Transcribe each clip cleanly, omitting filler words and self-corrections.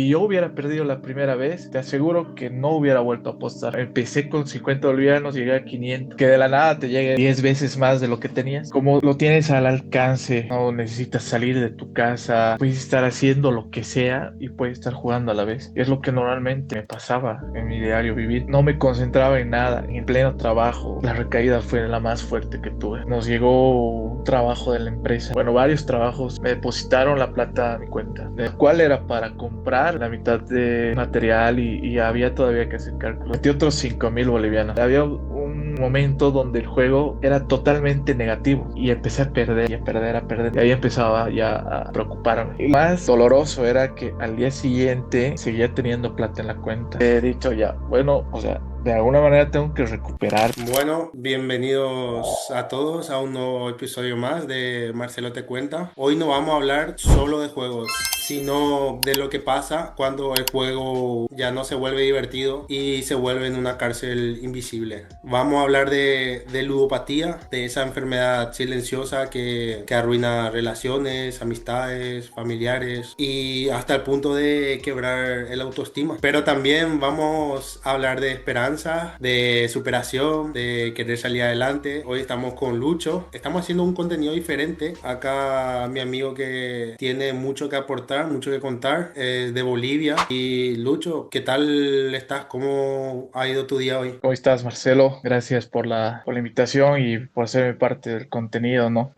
si yo hubiera perdido la primera vez, te aseguro que no hubiera vuelto a apostar. Empecé con 50 bolivianos, llegué a 500, que de la nada te llegue 10 veces más de lo que tenías. Como lo tienes al alcance, no necesitas salir de tu casa, puedes estar haciendo lo que sea y puedes estar jugando a la vez. Es lo que normalmente me pasaba en mi diario vivir. No me concentraba en nada, en pleno trabajo. La recaída fue la más fuerte que tuve. Nos llegó un trabajo de la empresa, bueno, varios trabajos, me depositaron la plata a mi cuenta, el cual era para comprar la mitad de material y había todavía que hacer cálculos. Metí otros 5.000 bolivianos. Había un momento donde el juego era totalmente negativo y empecé a perder y a perder, a perder. Y ahí empezaba ya a preocuparme. Y más doloroso era que al día siguiente seguía teniendo plata en la cuenta. He dicho ya, bueno, o sea, de alguna manera tengo que recuperar. Bueno, bienvenidos a todos a un nuevo episodio más de Marcelo Te Cuenta. Hoy no vamos a hablar solo de juegos, sino de lo que pasa cuando el juego ya no se vuelve divertido y se vuelve en una cárcel invisible. Vamos a hablar de ludopatía, de esa enfermedad silenciosa que arruina relaciones, amistades, familiares y hasta el punto de quebrar el autoestima. Pero también vamos a hablar de esperanza, de superación, de querer salir adelante. Hoy estamos con Lucho. Estamos haciendo un contenido diferente. Acá mi amigo que tiene mucho que aportar, mucho que contar, de Bolivia. Y Lucho, ¿qué tal estás? ¿Cómo ha ido tu día hoy? ¿Cómo estás, Marcelo? Gracias por la invitación y por ser parte del contenido, ¿no?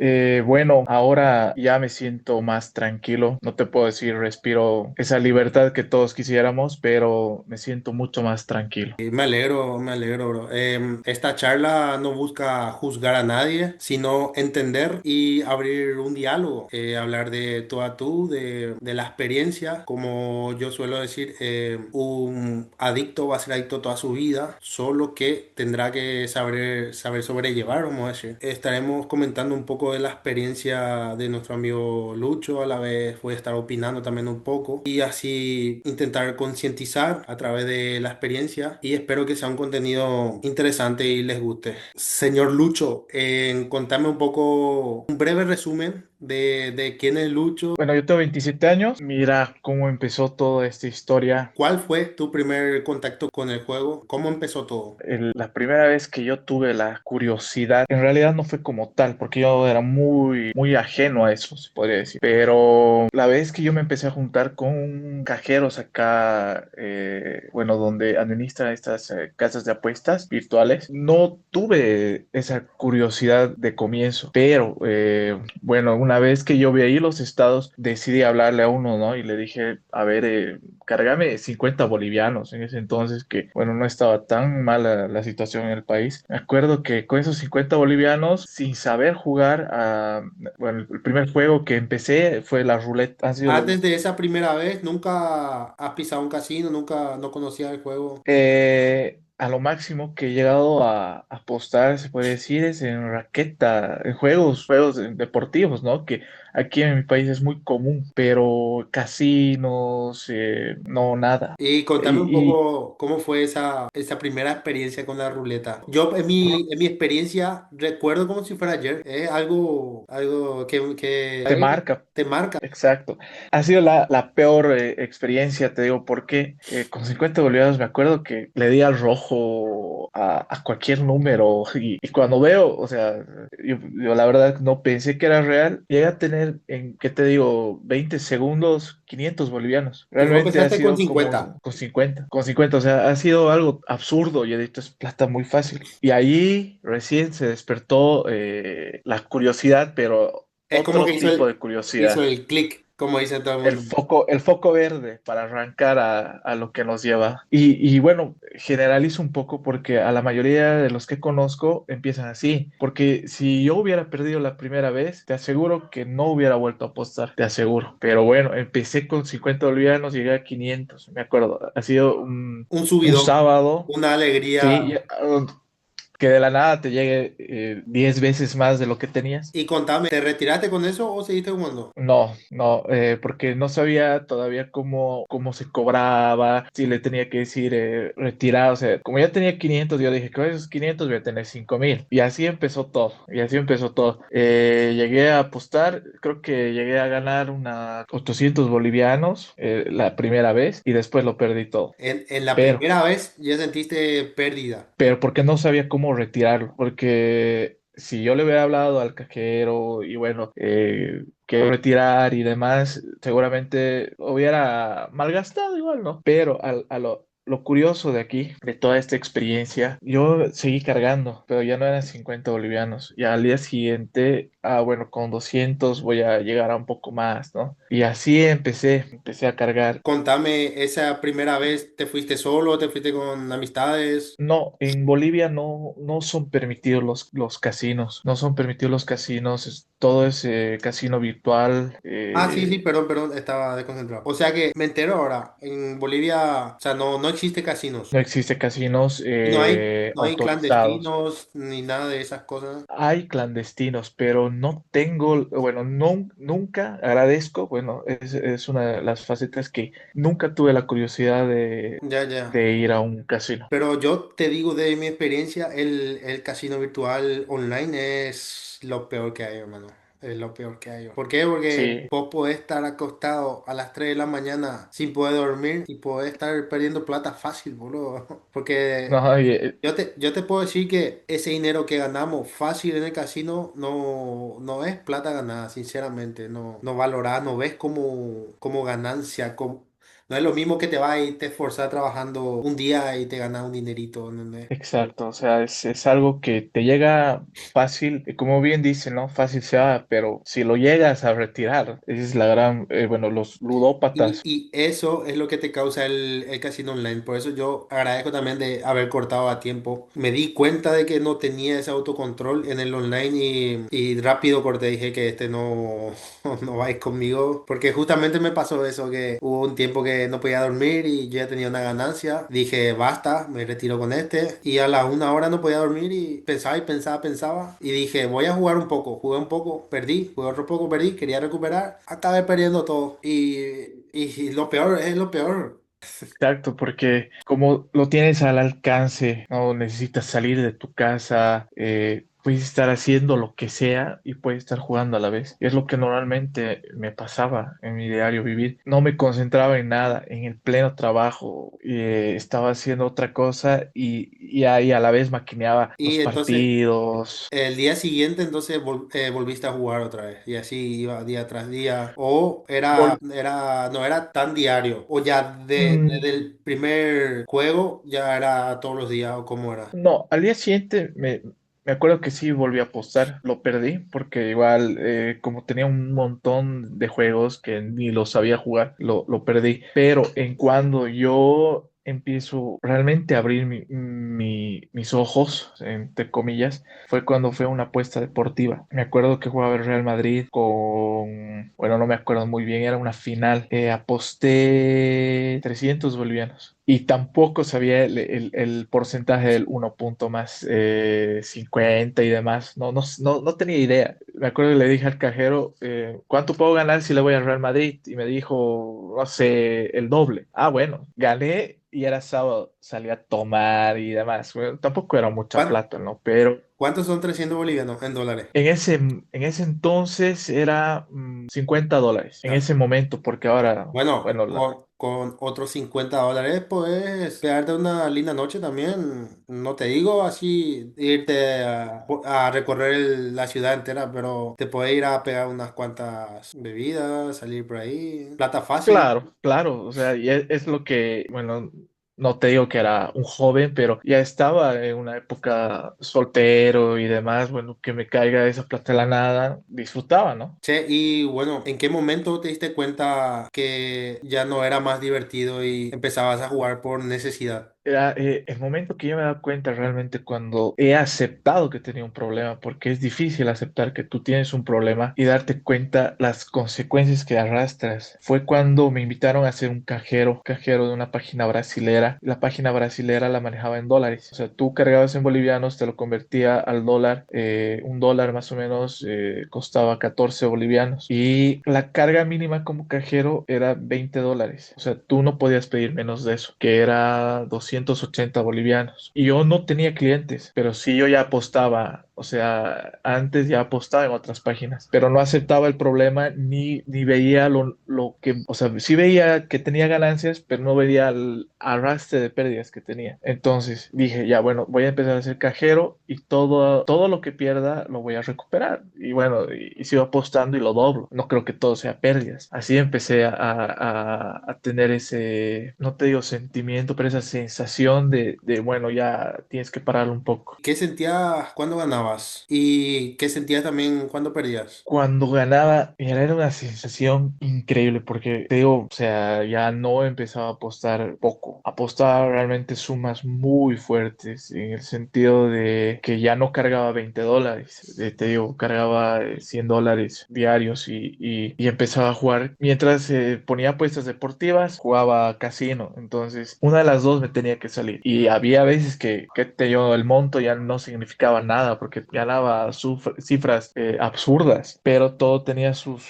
Bueno, ahora ya me siento más tranquilo. No te puedo decir, respiro esa libertad que todos quisiéramos, pero me siento mucho más tranquilo. Me alegro, bro. Esta charla no busca juzgar a nadie, sino entender y abrir un diálogo. Hablar de tú a tú, de la experiencia. Como yo suelo decir, un adicto va a ser adicto toda su vida, solo que tendrá que saber sobrellevar, vamos a decir. Estaremos comentando un poco de la experiencia de nuestro amigo Lucho, a la vez voy a estar opinando también un poco y así intentar concientizar a través de la experiencia y espero que sea un contenido interesante y les guste. Señor Lucho, contame un poco, un breve resumen de quién es Lucho. Bueno, yo tengo 27 años. Mira cómo empezó toda esta historia. ¿Cuál fue tu primer contacto con el juego? ¿Cómo empezó todo? La primera vez que yo tuve la curiosidad, en realidad no fue como tal, porque yo era muy ajeno a eso, se podría decir. Pero la vez que yo me empecé a juntar con cajeros acá, bueno, donde administran estas casas de apuestas virtuales, no tuve esa curiosidad de comienzo. Pero bueno, una vez que yo vi ahí los estados, decidí hablarle a uno, ¿no? Y le dije, a ver, cárgame 50 bolivianos en ese entonces, que bueno, no estaba tan mala la situación en el país. Me acuerdo que con esos 50 bolivianos, sin saber jugar, bueno, el primer juego que empecé fue la ruleta. Han sido Antes de esa primera vez, ¿nunca has pisado un casino? ¿Nunca no conocías el juego? a lo máximo que he llegado a apostar, se puede decir, es en raqueta, en juegos deportivos, ¿no? Que aquí en mi país es muy común, pero casinos, no, nada. Y contame un Y, poco cómo fue esa primera experiencia con la ruleta. Yo y en mi experiencia recuerdo como si fuera ayer. Es algo te marca. te marca. Exacto. Ha sido la peor experiencia, te digo, porque con 50 bolivianos me acuerdo que le di al rojo a cualquier número y cuando veo, o sea, yo la verdad no pensé que era real, llegué a tener en, ¿qué te digo? 20 segundos, 500 bolivianos. Y vos Realmente ha empezaste con sido 50. como con 50, o sea, ha sido algo absurdo y he dicho, es plata muy fácil. Y ahí recién se despertó la curiosidad, pero Es como que otro tipo de hizo curiosidad. el clic, como dice todo el mundo. El foco verde para arrancar a lo que nos lleva. Y bueno, generalizo un poco porque a la mayoría de los que conozco empiezan así. Porque si yo hubiera perdido la primera vez, te aseguro que no hubiera vuelto a apostar, te aseguro. Pero bueno, empecé con 50 bolivianos, llegué a 500, me acuerdo. Ha sido Un un subidón, sábado. una alegría. Sí, que de la nada te llegue 10 veces más de lo que tenías. Y contame, ¿te retiraste con eso o seguiste jugando? No, no, porque no sabía todavía cómo se cobraba, si le tenía que decir retirar, o sea, como ya tenía 500, yo dije, con esos 500 voy a tener 5,000. Y así empezó todo, y así empezó todo. Llegué a apostar, creo que llegué a ganar una 800 bolivianos la primera vez y después lo perdí todo. En la Pero primera vez ya sentiste pérdida. porque no sabía cómo retirarlo, porque si yo le hubiera hablado al cajero y bueno, quiero retirar y demás, seguramente hubiera malgastado igual, ¿no? Pero lo curioso de aquí, de toda esta experiencia, yo seguí cargando, pero ya no eran 50 bolivianos. Y al día siguiente, bueno, con 200 voy a llegar a un poco más, ¿no? Y así empecé a cargar. Contame, esa primera vez, ¿te fuiste solo? ¿Te fuiste con amistades? No, en Bolivia no son permitidos los casinos, no son permitidos los casinos, todo es casino virtual. Ah, sí, sí, perdón, perdón, estaba desconcentrado. O sea que me entero ahora, en Bolivia, o sea, no existe casinos. No existe casinos Y no hay autorizados. clandestinos ni nada de esas cosas. Hay clandestinos, pero no tengo, bueno, nunca agradezco, bueno, es una de las facetas que nunca tuve la curiosidad Ya, ya. de ir a un casino. Pero yo te digo de mi experiencia, el casino virtual online es lo peor que hay, hermano. Es lo peor que hay. ¿Por qué? Porque Sí, vos podés estar acostado a las 3 de la mañana sin poder dormir y podés estar perdiendo plata fácil, boludo. Porque no, yo te puedo decir que ese dinero que ganamos fácil en el casino no es plata ganada, sinceramente. No valorás, no ves como ganancia. No es lo mismo que te vas y te esforzas trabajando un día y te ganas un dinerito, ¿entendés? exacto, o sea, es algo que te llega fácil, y como bien dice, ¿no? Fácil se va, pero si lo llegas a retirar, esa es la gran, bueno, los ludópatas. Y eso es lo que te causa el casino online. Por eso yo agradezco también de haber cortado a tiempo. Me di cuenta de que no tenía ese autocontrol en el online y rápido corté. Dije que este no, no vais conmigo. Porque justamente me pasó eso, que hubo un tiempo que no podía dormir y yo ya tenía una ganancia. Dije, basta, me retiro con este. Y a la 1 hora no podía dormir y pensaba y pensaba, pensaba. Y dije, voy a jugar un poco. Jugué un poco, perdí. Jugué otro poco, perdí. Quería recuperar. Acabé perdiendo todo. Y lo peor es lo peor. Exacto, porque como lo tienes al alcance, no necesitas salir de tu casa, puedes estar haciendo lo que sea y puedes estar jugando a la vez. Es lo que normalmente me pasaba en mi diario vivir. No me concentraba en nada, en el pleno trabajo, estaba haciendo otra cosa y ahí a la vez maquineaba los Y entonces partidos. el día siguiente entonces volviste a jugar otra vez. Y así iba día tras día. O no era tan diario. O ya Vol- desde el primer juego ya era todos los días o cómo era. No, al día siguiente me acuerdo que sí volví a apostar, lo perdí porque igual como tenía un montón de juegos que ni los sabía jugar, lo perdí. Pero en cuando yo empiezo realmente a abrir mis ojos, entre comillas, fue cuando fue una apuesta deportiva. Me acuerdo que jugaba el Real Madrid bueno, no me acuerdo muy bien, era una final. Aposté 300 bolivianos y tampoco sabía el porcentaje del 1 punto más 50 y demás. No tenía idea. Me acuerdo que le dije al cajero, ¿cuánto puedo ganar si le voy al Real Madrid? Y me dijo, no sé, el doble. Ah, bueno, gané y era sábado, salí a tomar y demás. Bueno, tampoco era mucha ¿Cuán- plata, ¿no? Pero ¿Cuántos son 300 bolivianos en dólares? en ese entonces era $50 en Ya. ese momento, porque ahora, Bueno, bueno, con otros $50 puedes quedarte una linda noche también. No te digo así irte a recorrer la ciudad entera, pero te puedes ir a pegar unas cuantas bebidas, salir por ahí. Plata fácil. claro, claro, o sea, y es lo que, bueno, no te digo que era un joven, pero ya estaba en una época soltero y demás, bueno, que me caiga esa plata de la nada, disfrutaba, ¿no? Che, y bueno, ¿en qué momento te diste cuenta que ya no era más divertido y empezabas a jugar por necesidad? era el momento que yo me he dado cuenta realmente cuando he aceptado que tenía un problema, porque es difícil aceptar que tú tienes un problema y darte cuenta las consecuencias que arrastras. Fue cuando me invitaron a ser un cajero de una página brasilera. La página brasilera la manejaba en dólares. O sea, tú cargabas en bolivianos, te lo convertía al dólar. Un dólar más o menos costaba 14 bolivianos. Y la carga mínima como cajero era $20. O sea, tú no podías pedir menos de eso, que era 280 bolivianos. Y yo no tenía clientes, pero sí yo ya apostaba. O sea, antes ya apostaba en otras páginas, pero no aceptaba el problema ni veía lo que, o sea, sí veía que tenía ganancias, pero no veía el arrastre de pérdidas que tenía. Entonces dije, ya bueno, voy a empezar a ser cajero y todo lo que pierda lo voy a recuperar. Y bueno, y sigo apostando y lo doblo. No creo que todo sea pérdidas. Así empecé a tener ese, no te digo sentimiento, pero esa sensación bueno, ya tienes que parar un poco. ¿Qué sentías cuando ganabas? ¿Y qué sentías también cuando perdías? Cuando ganaba, mira, era una sensación increíble porque te digo, o sea, ya no empezaba a apostar poco, apostaba realmente sumas muy fuertes en el sentido de que ya no cargaba $20, te digo, cargaba $100 diarios y empezaba a jugar. Mientras ponía apuestas deportivas, jugaba casino, entonces una de las dos me tenía que salir y había veces que te digo, el monto ya no significaba nada porque ganaba cifras absurdas, pero todo tenía sus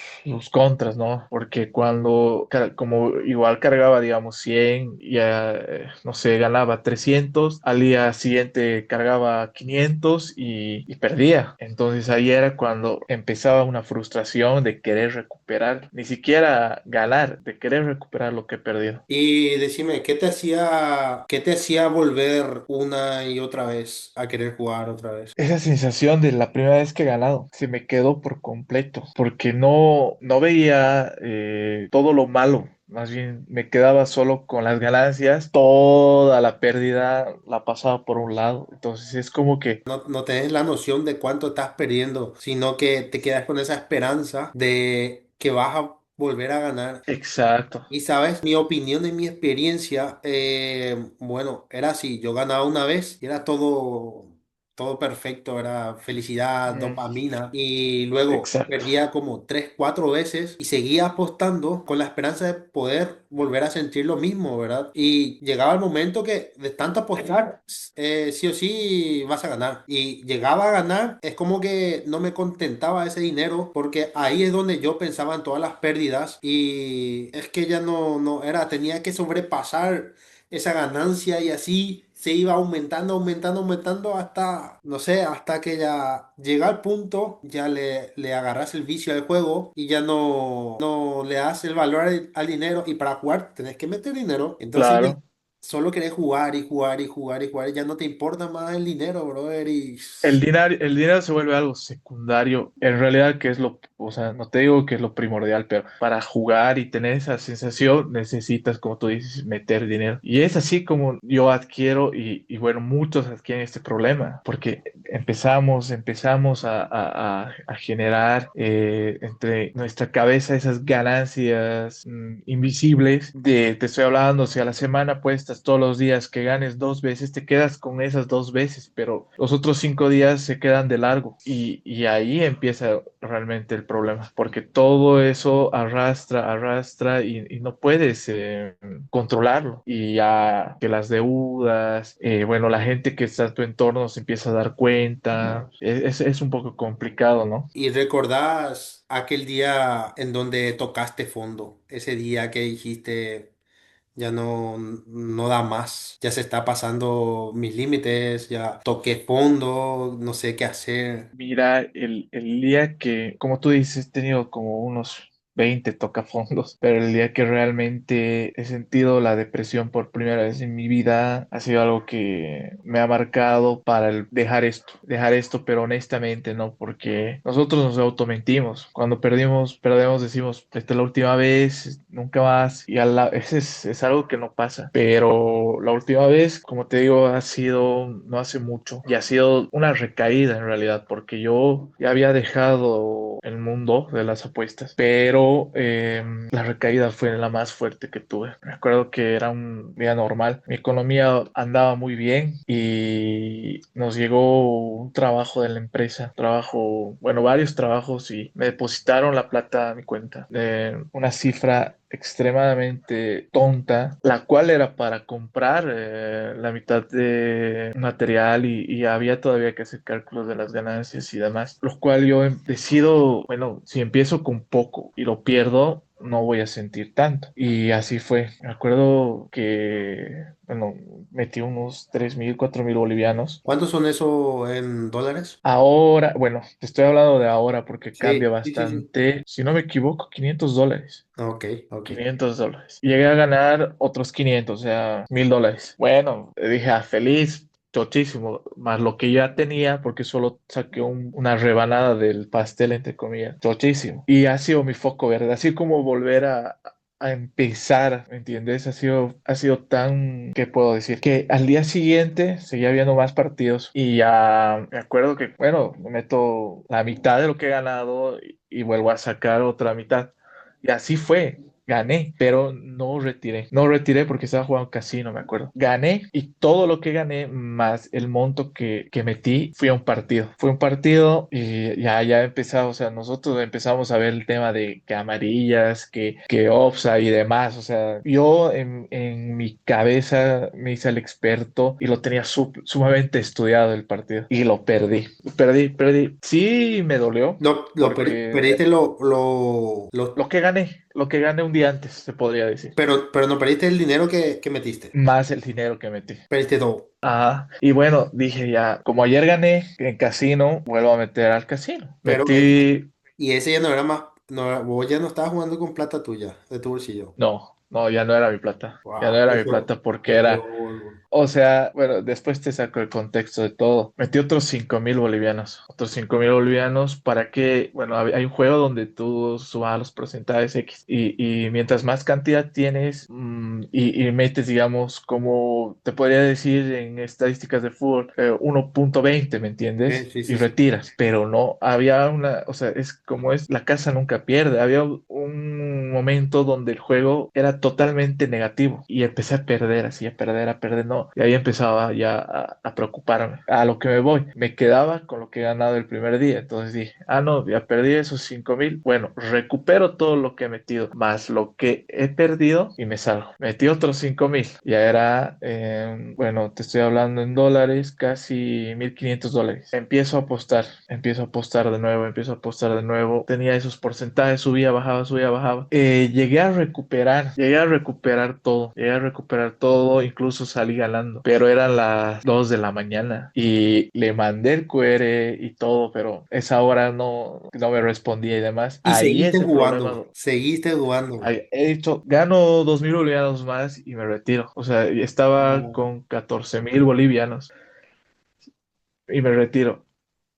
contras, ¿no? Porque cuando, como igual cargaba, digamos, 100, ya, no sé, ganaba 300, al día siguiente cargaba 500 y perdía. Entonces ahí era cuando empezaba una frustración de querer recuperar, ni siquiera ganar, de querer recuperar lo que he perdido. Y decime, ¿qué te hacía volver una y otra vez a querer jugar otra vez? Esa sensación de la primera vez que he ganado se me quedó por completo, porque no veía todo lo malo, más bien me quedaba solo con las ganancias, toda la pérdida la pasaba por un lado, entonces es como que, No tenés la noción de cuánto estás perdiendo, sino que te quedas con esa esperanza de que vas a volver a ganar. exacto. Y sabes, mi opinión y mi experiencia, bueno, era así, yo ganaba una vez y era todo perfecto, era felicidad, Mm, dopamina, y luego exacto. perdía como tres, cuatro veces y seguía apostando con la esperanza de poder volver a sentir lo mismo, ¿verdad? Y llegaba el momento que de tanto apostar, sí o sí vas a ganar. Y llegaba a ganar, es como que no me contentaba ese dinero porque ahí es donde yo pensaba en todas las pérdidas y es que ya no era, tenía que sobrepasar esa ganancia y así se iba aumentando, aumentando, aumentando hasta, no sé, hasta que ya llega al punto, ya le agarras el vicio al juego y ya no le das el valor al dinero y para jugar tenés que meter dinero. Entonces ya Claro. solo querés jugar y jugar y jugar y jugar y ya no te importa más el dinero, brother. Y El dinero se vuelve algo secundario, en realidad que es o sea, no te digo que es lo primordial, pero para jugar y tener esa sensación necesitas, como tú dices, meter dinero. Y es así como yo adquiero y bueno, muchos adquieren este problema, porque empezamos a generar entre nuestra cabeza esas ganancias invisibles te estoy hablando, si a la semana apuestas todos los días que ganes dos veces, te quedas con esas dos veces, pero los otros 5 días se quedan de largo y ahí empieza realmente el problema, porque todo eso arrastra y no puedes controlarlo. Y ya que las deudas, bueno, la gente que está en tu entorno se empieza a dar cuenta, es un poco complicado, ¿no? Y recordás aquel día en donde tocaste fondo, ese día que dijiste, ya no da más, ya se está pasando mis límites, ya toqué fondo, no sé qué hacer. Mira, el día que, como tú dices, he tenido como unos 20 tocafondos, pero el día que realmente he sentido la depresión por primera vez en mi vida ha sido algo que me ha marcado para dejar esto, pero honestamente, ¿no? Porque nosotros nos automentimos. Cuando perdemos, decimos, esta es la última vez, nunca más, y ese es algo que no pasa. Pero la última vez, como te digo, ha sido no hace mucho y ha sido una recaída en realidad, porque yo ya había dejado el mundo de las apuestas, pero pero la recaída fue la más fuerte que tuve. Me acuerdo que era un día normal, mi economía andaba muy bien y nos llegó un trabajo de la empresa, trabajo, bueno, varios trabajos y me depositaron la plata a mi cuenta de una cifra extremadamente tonta, la cual era para comprar la mitad de material y había todavía que hacer cálculos de las ganancias y demás, lo cual yo decido, bueno, si empiezo con poco y lo pierdo, no voy a sentir tanto. Y así fue. Me acuerdo que, bueno, metí unos 3.000, 4.000 bolivianos. ¿Cuántos son eso en dólares? Ahora, bueno, te estoy hablando de ahora porque cambia Sí, sí, sí, sí. bastante. Si no me equivoco, $500. Ok, ok. $500. Llegué a ganar otros 500, o sea, $1.000. Bueno, dije, feliz, tochísimo, más lo que ya tenía, porque solo saqué una rebanada del pastel, entre comillas, tochísimo. Y ha sido mi foco verde, así como volver a empezar, ¿me entiendes? Ha sido tan, ¿qué puedo decir? Que al día siguiente seguía viendo más partidos y ya me acuerdo que, bueno, me meto la mitad de lo que he ganado y vuelvo a sacar otra mitad. Y así fue. Gané, pero no retiré. No retiré porque estaba jugando casino, me acuerdo. Gané y todo lo que gané más el monto que metí fue a un partido. Fue un partido y ya empezado, o sea, nosotros empezamos a ver el tema de que amarillas, que offside y demás. O sea, yo en mi cabeza me hice el experto y lo tenía sumamente estudiado el partido y lo perdí. Perdí. Sí, me dolió No, porque perdiste lo que gané un día antes, se podría decir, pero no perdiste el dinero que metiste. más el dinero que metí. Perdiste todo. Ajá. Y bueno, dije ya, como ayer gané en casino, vuelvo a meter al casino. Pero, Metí, y ese ya no era más, no, vos ya no estabas jugando con plata tuya, de tu bolsillo. no, no, ya no era mi plata. Ya no Wow, era mi plata porque qué era. feo. O sea, bueno, después te saco el contexto de todo. Metí otros 5.000 bolivianos. Otros 5.000 bolivianos para que, bueno, hay un juego donde tú sumas los porcentajes X y mientras más cantidad tienes y metes, digamos, como te podría decir en estadísticas de fútbol, 1.20, ¿me entiendes? Sí, Y sí, sí. retiras, pero no, había una, o sea, es como es, la casa nunca pierde. Había un momento donde el juego era totalmente negativo y empecé a perder, así, a perder, no. Y ahí empezaba ya a preocuparme. A lo que me voy, me quedaba con lo que he ganado el primer día. Entonces dije, no, ya perdí esos 5.000. Bueno, recupero todo lo que he metido, más lo que he perdido y me salgo. Metí otros 5.000. Ya era, bueno, te estoy hablando en dólares, casi $1.500. Empiezo a apostar de nuevo, empiezo a apostar de nuevo. Tenía esos porcentajes, subía, bajaba, subía, bajaba. Llegué a recuperar todo, incluso salí ganando, pero eran las 2 de la mañana y le mandé el QR y todo, pero esa hora no me respondía y demás. Y Ahí es el problema. seguiste jugando. He dicho, gano 2.000 bolivianos más y me retiro. O sea, estaba No. con 14.000 bolivianos y me retiro.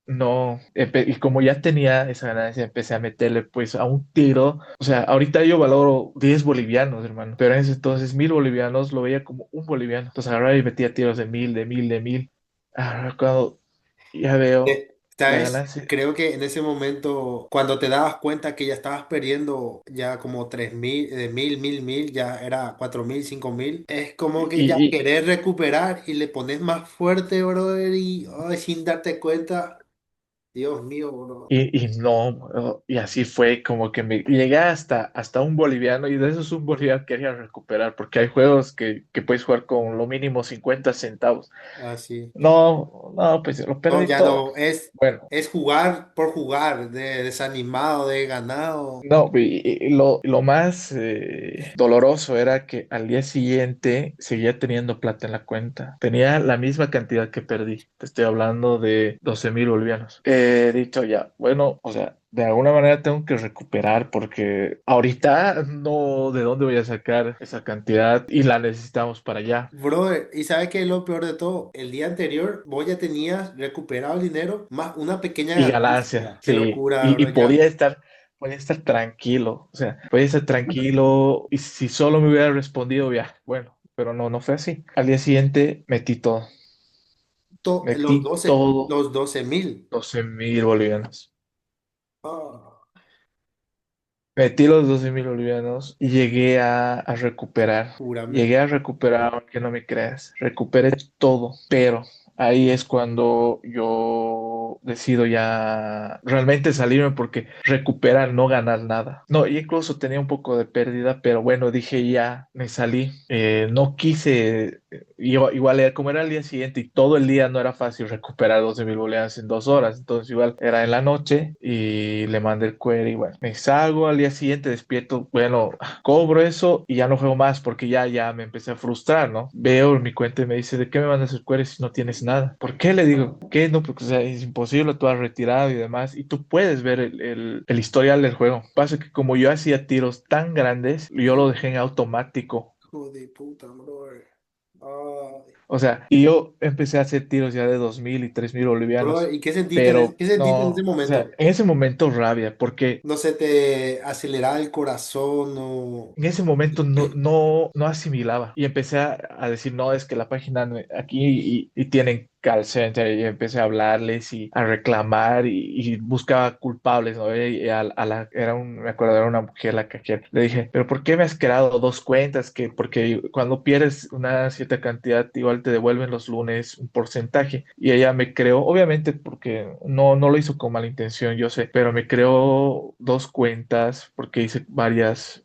No, y como ya tenía esa ganancia, empecé a meterle pues a un tiro. O sea, ahorita yo valoro 10 bolivianos, hermano, pero en ese entonces 1.000 bolivianos lo veía como un boliviano. Entonces agarraba y metía tiros de 1.000, de 1.000, de 1.000. Cuando ya veo la ¿Sabes? ganancia Creo que en ese momento, cuando te dabas cuenta que ya estabas perdiendo ya como 3.000, de 1.000, ya era 4.000, 5.000, es como que ya y, querés recuperar y le pones más fuerte, brother, y ay, sin darte cuenta, Dios mío, bro. y no, y así fue como que me llegué hasta un boliviano y de esos un boliviano quería recuperar porque hay juegos que puedes jugar con lo mínimo 50 centavos. Así. No, no, pues lo No, perdí ya todo. no, Bueno, es jugar por jugar, de desanimado, de ganado. no, y lo más doloroso era que al día siguiente seguía teniendo plata en la cuenta. Tenía la misma cantidad que perdí. Te estoy hablando de 12.000 bolivianos. He dicho ya, bueno, o sea, de alguna manera tengo que recuperar porque ahorita no, ¿de dónde voy a sacar esa cantidad? Y la necesitamos para allá. Brother, ¿y sabes qué es lo peor de todo? El día anterior vos ya tenías recuperado el dinero más una pequeña Y ganancia, ganancia. Qué sí. locura, Y bro, ya. podía estar tranquilo. O sea, podía estar tranquilo. Y si solo me hubiera respondido, ya, bueno, pero no fue así. Al día siguiente Los metí 12 todo, los 12.000. 12.000 bolivianos. Ah, Metí los 12.000 bolivianos y llegué a recuperar. Júrame. Llegué a recuperar, aunque no me creas. Recuperé todo, pero ahí es cuando yo decido ya realmente salirme porque recuperar, no ganar nada. No, y incluso tenía un poco de pérdida, pero bueno, dije ya, me salí. No quise, igual era como era el día siguiente y todo el día no era fácil recuperar 12.000 bolivianos en 2 horas. Entonces igual era en la noche y le mandé el query. Bueno, me salgo al día siguiente, despierto, bueno, cobro eso y ya no juego más porque ya me empecé a frustrar, ¿no? Veo en mi cuenta y me dice, ¿de qué me mandas el query si no tienes nada? ¿Por qué? Le digo, ¿qué? No, porque o sea, es imposible, tú has retirado y demás y tú puedes ver el historial del juego. Pasa que como yo hacía tiros tan grandes, yo lo dejé en automático. Hijo de puta, brother. Ay. O sea, y yo empecé a hacer tiros ya de 2.000 y 3.000 bolivianos, Brother, ¿y qué sentiste pero qué sentiste en ese no, o sea, momento? en ese momento rabia, porque ¿No se te aceleraba el corazón o en ese momento no asimilaba y empecé a decir, no, es que la página aquí y tienen call center y empecé a hablarles y a reclamar y buscaba culpables, ¿no? Y me acuerdo, era una mujer la cajera. Le dije, pero ¿por qué me has creado dos cuentas? Porque cuando pierdes una cierta cantidad, igual te devuelven los lunes un porcentaje. Y ella me creó, obviamente porque no lo hizo con mala intención, yo sé, pero me creó dos cuentas porque hice varias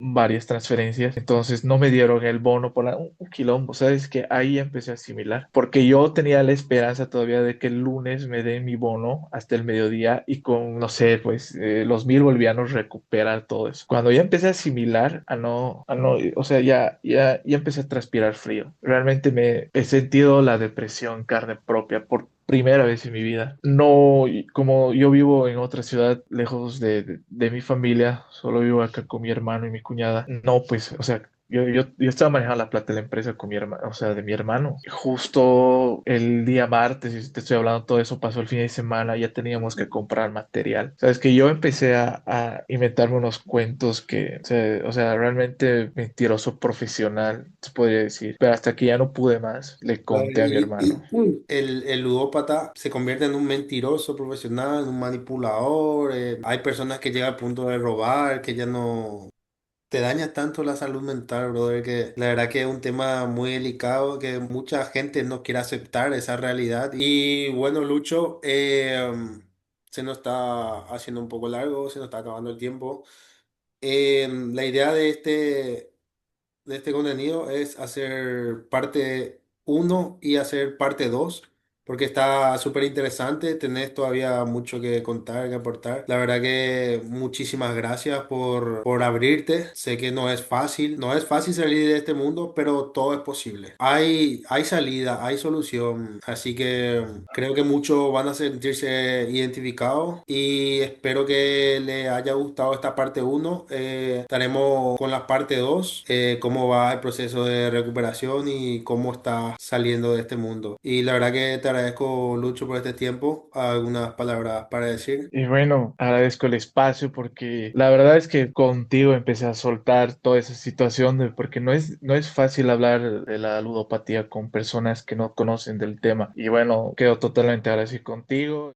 transferencias. Entonces no me dieron el bono por un quilombo. Sabes que ahí empecé a asimilar, porque yo tenía la esperanza todavía de que el lunes me den mi bono hasta el mediodía y con, no sé, pues los 1.000 bolivianos recuperar todo eso. Cuando ya empecé a asimilar, o sea, ya empecé a transpirar frío. Realmente me he sentido la depresión en carne propia por primera vez en mi vida. No, como yo vivo en otra ciudad lejos de mi familia, solo vivo acá con mi hermano y mi cuñada. No, pues, o sea, yo estaba manejando la plata de la empresa con mi hermano, o sea, de mi hermano. Justo el día martes, y te estoy hablando, todo eso pasó el fin de semana, ya teníamos que comprar material. Sabes que yo empecé a inventarme unos cuentos que, o sea, realmente mentiroso profesional, se podría decir. Pero hasta que ya no pude más, le conté a mi hermano. el ludópata se convierte en un mentiroso profesional, un manipulador? Hay personas que llegan al punto de robar, que ya no te daña tanto la salud mental, brother, que la verdad que es un tema muy delicado, que mucha gente no quiere aceptar esa realidad. Y bueno, Lucho, se nos está haciendo un poco largo, se nos está acabando el tiempo. La idea de este contenido es hacer parte uno y hacer parte 2 porque está súper interesante, tenés todavía mucho que contar, que aportar. La verdad que muchísimas gracias por abrirte. Sé que no es fácil, no es fácil salir de este mundo, pero todo es posible. Hay salida, hay solución, así que creo que muchos van a sentirse identificados y espero que les haya gustado esta parte uno. Estaremos con la parte 2, cómo va el proceso de recuperación y cómo está saliendo de este mundo. Y la verdad que te agradezco, Lucho, por este tiempo. Algunas palabras para decir. Y bueno, agradezco el espacio porque la verdad es que contigo empecé a soltar toda esa situación porque no es fácil hablar de la ludopatía con personas que no conocen del tema. Y bueno, quedo totalmente agradecido contigo.